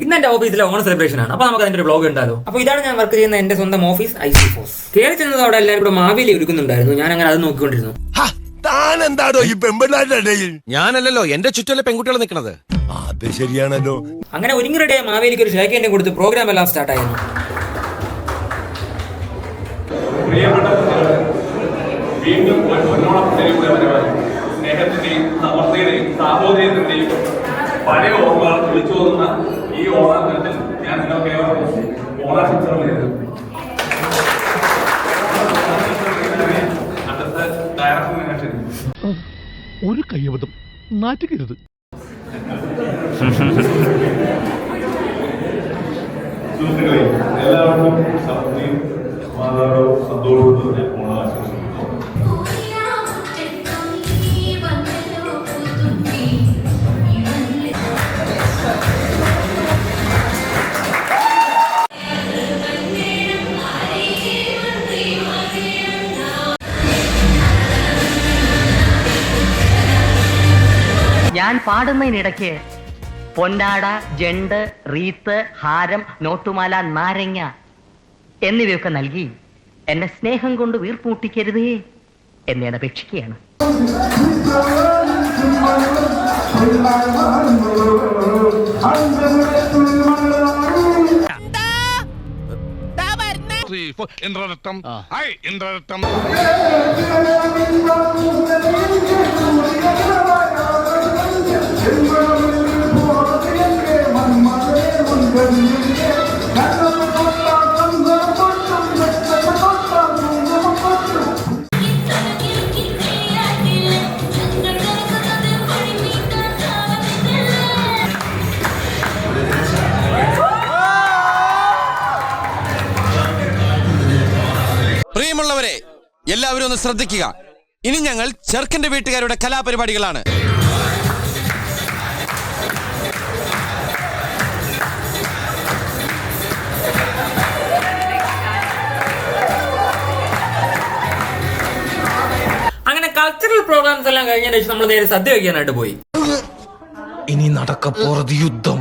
ഇന്ന് എന്റെ ഓഫീസിലെ ഓണം സെലിബ്രേഷൻ ആണ്. അപ്പൊ നമുക്ക് അതിന്റെ ഒരു ബ്ലോഗ് ഉണ്ടാലോ. അപ്പൊ ഇതാണ് ഞാൻ വർക്ക് ചെയ്യുന്ന എന്റെ സ്വന്തം ഓഫീസ് IC ഫോഴ്സ്. കയറി ചെന്നത് അവിടെ എല്ലാവരും കൂടെ മാവേലി ഒരുക്കുന്നുണ്ടായിരുന്നു. ഞാൻ അങ്ങനെ അത് നോക്കിക്കൊണ്ടിരുന്നു. താനെന്താടോ ഈ പെൺപിള്ളാരുടെ ഇടയിൽ? ഞാനല്ലല്ലോ, എന്റെ ചുറ്റുള്ള പെൺകുട്ടികൾ നിൽക്കുന്നത്. അത് ശരിയാണല്ലോ. അങ്ങനെ ഒരുങ്ങി റെഡിയായ മാവേലിക്ക് ഒരു ഷേക്ക് ഹാൻഡ് കൊടുത്ത് പ്രോഗ്രാം എല്ലാം സ്റ്റാർട്ട് ആയിരുന്നു. വീണ്ടും പൊന്നോണത്തിലൂടെ വരവായി സ്നേഹത്തിന്റെയും സമൃദ്ധിയുടെയും സാഹോദര്യത്തിന്റെയും പഴയ ഓർമ്മകൾ വിളിച്ചു തോന്നുന്ന ഈ ഓണാഘോഷത്തിൽ ഞാൻ നിങ്ങൾക്ക് ഓണാശംസകൾ നേരുന്നു. അടുത്ത ഡയറക്ടറിനെ ഞാൻ ക്ഷണിക്കുന്നു. ഒരു കയ്യബദ്ധം നാറ്റുകരുത്. സുഹൃത്തുക്കളെ, എല്ലാവർക്കും സമൃദ്ധിയും സമാധാനവും സന്തോഷവും തന്നെ ഓണാശംസിക്കുന്നു. ഞാൻ പാടുന്നതിനിടയ്ക്ക് പൊന്നാട, ജണ്ട്, റീത്ത്, ഹാരം, നോട്ടുമാല, നാരങ്ങ എന്നിവയൊക്കെ നൽകി എന്നെ സ്നേഹം കൊണ്ട് വീർപ്പൂട്ടിക്കരുതേ എന്ന് ഞാൻ അപേക്ഷിക്കുകയാണ്. പ്രിയമുള്ളവരെ, എല്ലാവരും ഒന്ന് ശ്രദ്ധിക്കുക. ഇനി ഞങ്ങൾ ചെറുക്കന്റെ വീട്ടുകാരുടെ കലാപരിപാടികളാണ്. അങ്ങനെ കൾച്ചറൽ പ്രോഗ്രാംസ് എല്ലാം കഴിഞ്ഞതിന് ശേഷം നമ്മൾ നേരെ സദ്യ വയ്ക്കാനായിട്ട് പോയി. ഇനി നടക്കപ്പോറത് യുദ്ധം.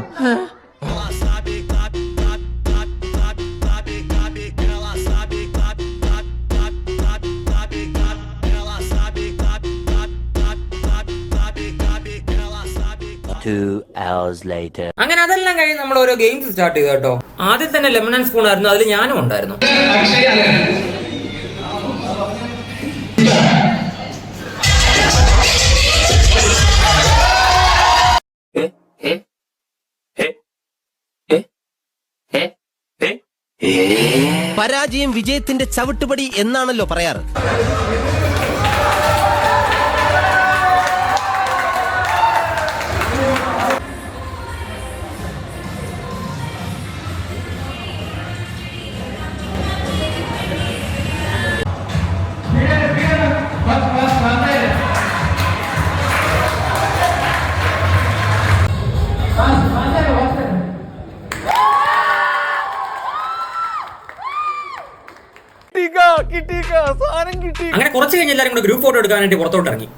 അങ്ങനെ അതെല്ലാം കഴിഞ്ഞ് നമ്മൾ ഓരോ ഗെയിംസ് സ്റ്റാർട്ട് ചെയ്തു കേട്ടോ. ആദ്യം തന്നെ ലെമൺ ആൻഡ് സ്പൂൺ ആയിരുന്നു. അതിൽ ഞാനും ഉണ്ടായിരുന്നു. പരാജയം വിജയത്തിന്റെ ചവിട്ടുപടി എന്നാണല്ലോ പറയാറ്. അങ്ങനെ കുറച്ച് കഴിഞ്ഞ് എല്ലാവരും കൂടെ ഗ്രൂപ്പ് ഫോട്ടോ എടുക്കാനായിട്ട് പുറത്തോട്ട് ഇറങ്ങി.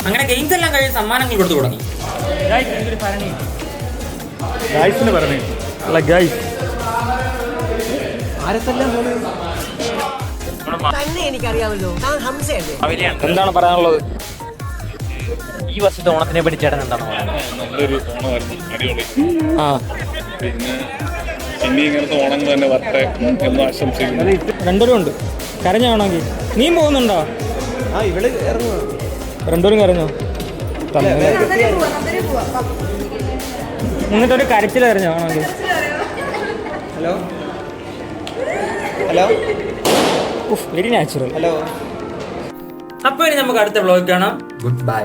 അങ്ങനെ ഗെയിംസ് എല്ലാം കഴിഞ്ഞ് സമ്മാനങ്ങൾ കൊടുത്തു തുടങ്ങി. എന്താണ് പറയാനുള്ളത്? ഈ വർഷത്തെ ഓണത്തിനെ പറ്റി ചേട്ടൻ എന്താണ് നല്ലൊരു ഓണമായിരുന്നു, അടിപൊളി. പിന്നെ ഇനി ഇങ്ങനത്തെ ഓണങ്ങൾ തന്നെ വരട്ടെ എന്ന് ആശംസിക്കുന്നു. രണ്ടുപേരും ഉണ്ട്. കരഞ്ഞാണെങ്കിൽ നീ പോകുന്നുണ്ടോ? രണ്ടുപേരും കരഞ്ഞോ? എന്നിട്ടൊരു കരച്ചിൽ കരഞ്ഞോ ആണെങ്കിൽ? Hello hello very natural. Hello. അപ്പോൾ ഇനി നമുക്ക് അടുത്ത വ്ളോഗ് കാണാം. Good bye.